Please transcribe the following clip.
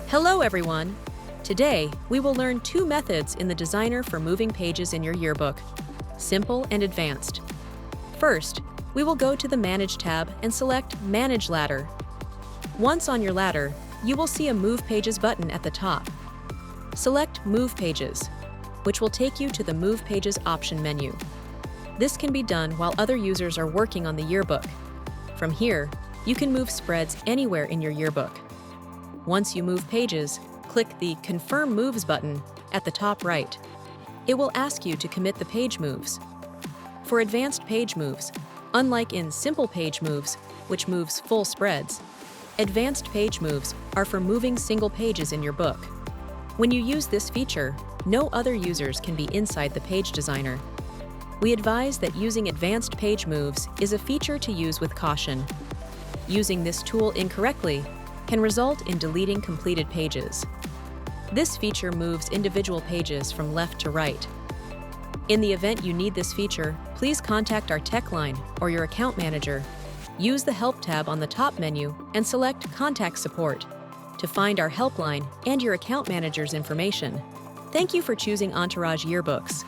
Hello everyone! Today, we will learn two methods in the designer for moving pages in your yearbook, simple and advanced. First, we will go to the Manage tab and select Manage Ladder. Once on your ladder, you will see a Move Pages button at the top. Select Move Pages, which will take you to the Move Pages option menu. This can be done while other users are working on the yearbook. From here, you can move spreads anywhere in your yearbook. Once you move pages, click the Confirm Moves button at the top right. It will ask you to commit the page moves. For advanced page moves, unlike in Simple Page Moves, which moves full spreads, advanced page moves are for moving single pages in your book. When you use this feature, no other users can be inside the page designer. We advise that using advanced page moves is a feature to use with caution. Using this tool incorrectly can result in deleting completed pages. This feature moves individual pages from left to right. In the event you need this feature, please contact our tech line or your account manager. Use the Help tab on the top menu and select Contact Support to find our helpline and your account manager's information. Thank you for choosing Entourage Yearbooks.